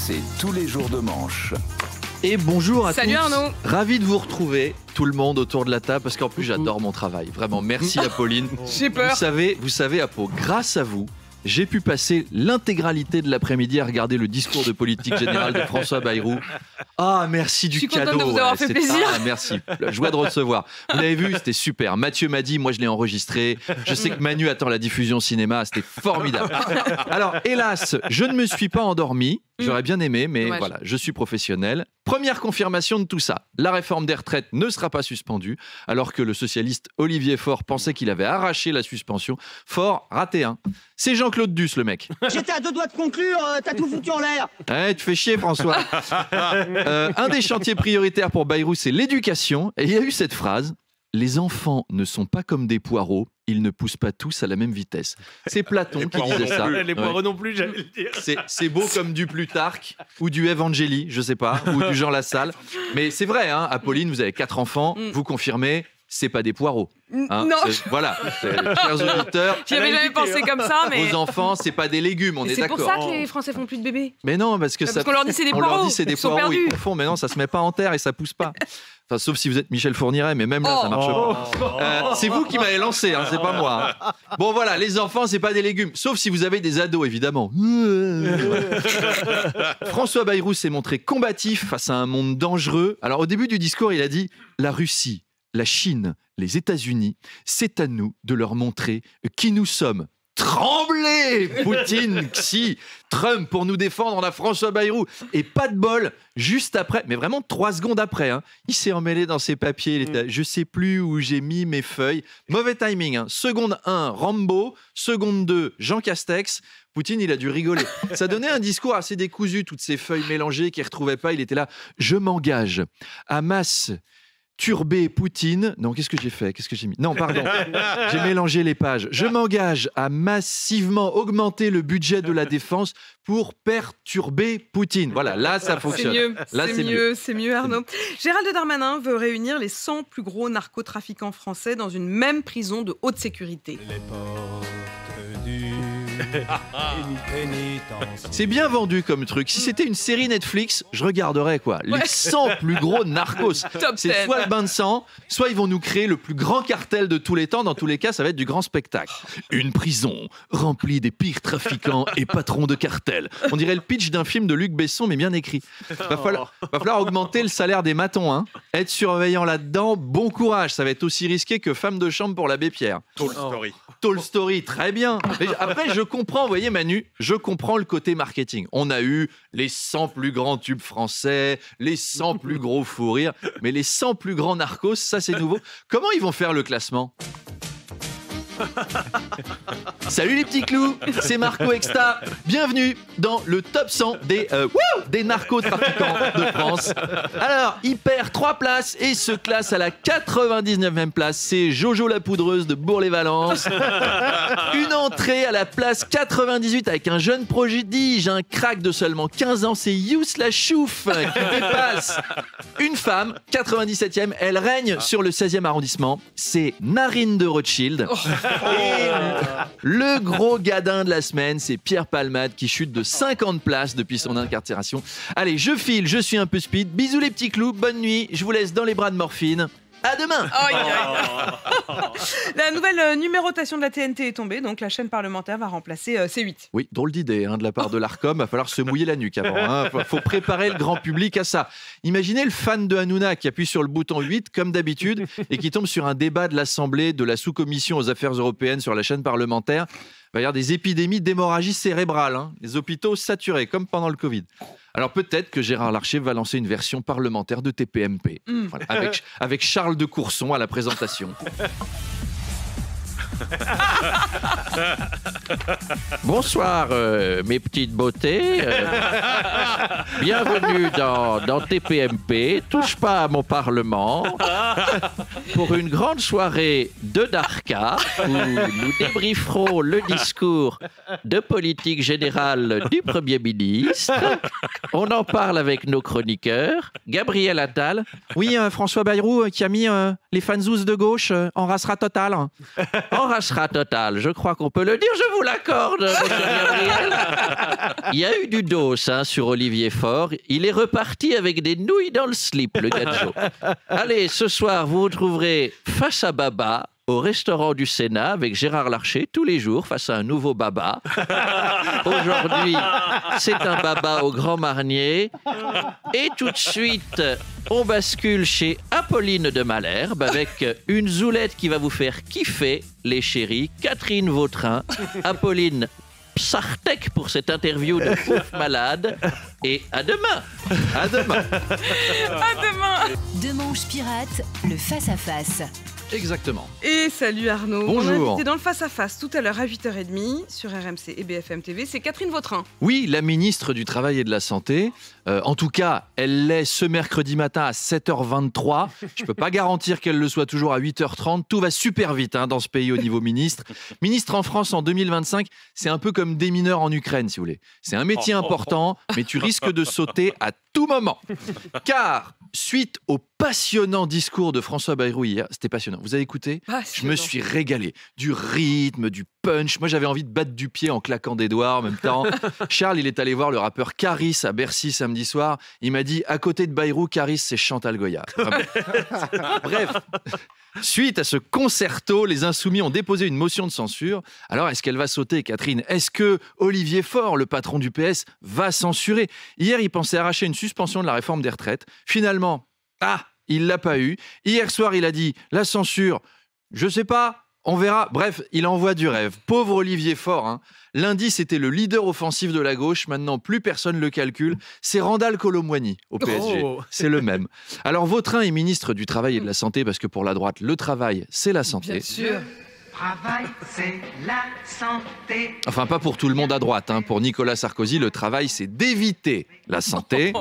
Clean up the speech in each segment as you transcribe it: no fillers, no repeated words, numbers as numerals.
c'est tous les jours de manche. Et bonjour à Salut tous. Arnaud. Ravi de vous retrouver, tout le monde autour de la table, parce qu'en plus j'adore mon travail. Vraiment, merci Apolline. J'ai peur. Vous savez, Apo, grâce à vous, j'ai pu passer l'intégralité de l'après-midi à regarder le discours de politique générale de François Bayrou. Ah, merci du Je suis cadeau. contente de vous avoir fait C'est- plaisir. Ah, merci. La joie de recevoir. Vous l'avez vu, c'était super. Mathieu m'a dit, moi je l'ai enregistré. Je sais que Manu attend la diffusion cinéma. C'était formidable. Alors, hélas, je ne me suis pas endormi. J'aurais bien aimé, mais Dommage. voilà, je suis professionnel. Première confirmation de tout ça. La réforme des retraites ne sera pas suspendue, alors que le socialiste Olivier Faure pensait qu'il avait arraché la suspension. Faure, raté, hein. C'est Jean-Claude Duss, le mec. J'étais à 2 doigts de conclure, t'as tout foutu en l'air. Ouais, tu fais chier, François. Un des chantiers prioritaires pour Bayrou, c'est l'éducation. Et il y a eu cette phrase: les enfants ne sont pas comme des poireaux, ils ne poussent pas tous à la même vitesse. C'est Platon qui disait ça. Les poireaux non plus, j'allais le dire. C'est beau comme du Plutarque ou du Evangélie, je sais pas, ou du Jean Lassalle. Mais c'est vrai, hein, Apolline, vous avez 4 enfants, vous confirmez, c'est pas des poireaux. Hein, Non, voilà, chers auditeurs, j'y avais jamais pensé comme ça, mais vos enfants, c'est pas des légumes, on est c'est pour d'accord. ça que les Français font plus de bébés. Mais non, parce que Parce qu'on leur dit c'est des on leur poireaux, dit c'est des ils sont poireaux, ils perdus. confondent. Mais non, ça se met pas en terre et ça pousse pas. Enfin, sauf si vous êtes Michel Fourniret, mais même là, ça marche pas. C'est vous qui m'avez lancé, hein, c'est pas moi. hein. Bon voilà, les enfants, c'est pas des légumes. Sauf si vous avez des ados, évidemment. François Bayrou s'est montré combatif face à un monde dangereux. Alors au début du discours, il a dit « La Russie, la Chine, les États-Unis, c'est à nous de leur montrer qui nous sommes. » Tremblez, Poutine, Xi, Trump pour nous défendre, on a François Bayrou. Et pas de bol, juste après, mais vraiment 3 secondes après, hein, il s'est emmêlé dans ses papiers, il était, je sais plus où j'ai mis mes feuilles. Mauvais timing, hein. Seconde 1, Rambo, seconde 2, Jean Castex. Poutine, il a dû rigoler. Ça donnait un discours assez décousu, toutes ces feuilles mélangées qu'il ne retrouvait pas. Il était là, je m'engage à turber Poutine. Non, qu'est-ce que j'ai fait? Qu'est-ce que j'ai mis? Non, pardon. J'ai mélangé les pages. Je m'engage à massivement augmenter le budget de la défense pour perturber Poutine. Voilà, là, ça C'est fonctionne. mieux, Là, c'est mieux Arnaud. Gérald Darmanin veut réunir les 100 plus gros narcotrafiquants français dans une même prison de haute sécurité. Les portes du pénitence. C'est bien vendu comme truc. Si c'était une série Netflix, je regarderais quoi. Les 100 plus gros narcos. Top C'est 10. soit le bain de sang, soit ils vont nous créer le plus grand cartel de tous les temps. Dans tous les cas, ça va être du grand spectacle. Une prison remplie des pires trafiquants et patrons de cartels. On dirait le pitch d'un film de Luc Besson, mais bien écrit. Va falloir augmenter le salaire des matons. Hein. Être surveillant là-dedans, bon courage. Ça va être aussi risqué que femme de chambre pour l'abbé Pierre. Toll Story. Toll Story, très bien. Mais après, je comprends, vous voyez Manu, je comprends le côté marketing. On a eu les 100 plus grands tubes français, les 100 plus gros fous rires, mais les 100 plus grands narcos, ça c'est nouveau. Comment ils vont faire le classement? Salut les petits clous, c'est Marco Exta. Bienvenue dans le top 100 des narcotrafiquants de France. Alors, il perd 3 places et se classe à la 99e place. C'est Jojo la poudreuse de Bourg-les-Valences. Une entrée à la place 98 avec un jeune prodige, un crack de seulement 15 ans, c'est Youss la Chouf qui dépasse. Une femme, 97e, elle règne sur le 16e arrondissement. C'est Narine de Rothschild. Et le gros gadin de la semaine, c'est Pierre Palmade qui chute de 50 places depuis son incarcération. Allez, je file, je suis un peu speed. Bisous les petits clous, bonne nuit. Je vous laisse dans les bras de Morphine. À demain. Aïe, aïe. La nouvelle numérotation de la TNT est tombée, donc la chaîne parlementaire va remplacer C8. Oui, drôle d'idée de la part de l'Arcom. Va falloir se mouiller la nuque avant. Hein. Faut préparer le grand public à ça. Imaginez le fan de Hanouna qui appuie sur le bouton 8, comme d'habitude, et qui tombe sur un débat de l'Assemblée de la sous-commission aux affaires européennes sur la chaîne parlementaire. Il va y avoir des épidémies d'hémorragie cérébrale. Hein. Les hôpitaux saturés, comme pendant le Covid. Alors peut-être que Gérard Larcher va lancer une version parlementaire de TPMP. Voilà, avec Charles de Courson à la présentation. Bonsoir mes petites beautés. Bienvenue dans TPMP. Touche pas à mon parlement. Pour une grande soirée de Darka où nous débrieferons le discours de politique générale du Premier ministre. On en parle avec nos chroniqueurs. Gabriel Attal. Oui, François Bayrou qui a mis les fanzous de gauche en rassera total. En rassera total, je crois qu'on peut le dire, je vous l'accorde. m'accorde, mon cher Gabriel. Il y a eu du dos sur Olivier Faure. Il est reparti avec des nouilles dans le slip, le Gadjo. Allez, ce soir, vous vous trouverez face à Baba au restaurant du Sénat avec Gérard Larcher tous les jours face à un nouveau Baba. Aujourd'hui, c'est un Baba au Grand Marnier. Et tout de suite, on bascule chez Apolline de Malherbe avec une zoulette qui va vous faire kiffer, les chéris, Catherine Vautrin, Apolline Psartek pour cette interview de Pouf Malade. Et à demain. À demain. À demain. Demanche pirate, le face-à-face. Exactement. Et salut Arnaud. Bonjour. Mon invité dans le face-à-face tout à l'heure à 8h30 sur RMC et BFM TV, c'est Catherine Vautrin. Oui, la ministre du Travail et de la Santé. En tout cas, elle l'est ce mercredi matin à 7h23. Je ne peux pas garantir qu'elle le soit toujours à 8h30. Tout va super vite dans ce pays au niveau ministre. Ministre en France en 2025, c'est un peu comme démineur en Ukraine, si vous voulez. C'est un métier important, mais tu risques de sauter à tout moment. Car, suite au passionnant discours de François Bayrou hier, c'était passionnant. Vous avez écouté ? Je me suis régalé. Du rythme, du punch. Moi, j'avais envie de battre du pied en claquant des doigts en même temps. Charles, il est allé voir le rappeur Caris à Bercy samedi soir. Il m'a dit, à côté de Bayrou, Caris, c'est Chantal Goya. Bref. Suite à ce concerto, les Insoumis ont déposé une motion de censure. Alors, est-ce qu'elle va sauter, Catherine ? Est-ce que Olivier Faure, le patron du PS, va censurer ? Hier, il pensait arracher une suspension de la réforme des retraites. Finalement, il l'a pas eu. Hier soir, il a dit, la censure, je sais pas, on verra. Bref, il envoie du rêve. Pauvre Olivier Faure. Lundi, c'était le leader offensif de la gauche. Maintenant, plus personne le calcule. C'est Randall Colomwani au PSG. Oh. C'est le même. Alors, Vautrin est ministre du Travail et de la Santé parce que pour la droite, le travail, c'est la santé. Bien sûr. Travail, c'est la santé. Enfin, pas pour tout le monde à droite. Pour Nicolas Sarkozy, le travail, c'est d'éviter la santé.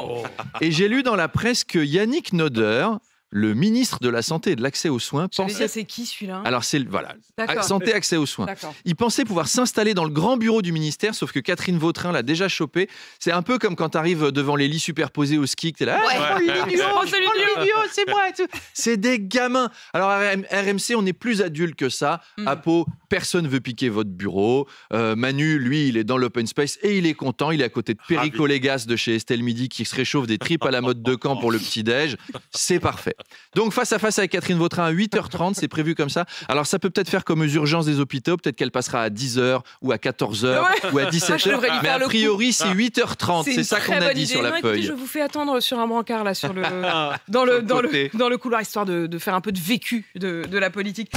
Et j'ai lu dans la presse que Yannick Noder, le ministre de la Santé et de l'Accès aux Soins, pensait... C'est qui celui-là ? Alors, c'est voilà, D'accord. santé, accès aux soins. D'accord. Il pensait pouvoir s'installer dans le grand bureau du ministère, sauf que Catherine Vautrin l'a déjà chopé. C'est un peu comme quand tu arrives devant les lits superposés au ski, que tu es là, je prends l'idiot, c'est moi. Et tout. C'est des gamins. Alors, RMC, on est plus adulte que ça. Apo, personne veut piquer votre bureau. Manu, lui, il est dans l'open space et il est content. Il est à côté de Perico Légas de chez Estelle Midi qui se réchauffe des tripes à la mode de Caen pour le petit-déj. C'est parfait. Donc, face à face avec Catherine Vautrin à 8h30, c'est prévu comme ça. Alors, ça peut peut-être faire comme aux urgences des hôpitaux. Peut-être qu'elle passera à 10h ou à 14h ou à 17h. Mais a priori, c'est 8h30. C'est ça qu'on a dit sur la feuille. Je vous fais attendre sur un brancard là, dans le couloir, histoire de faire un peu de vécu de la politique.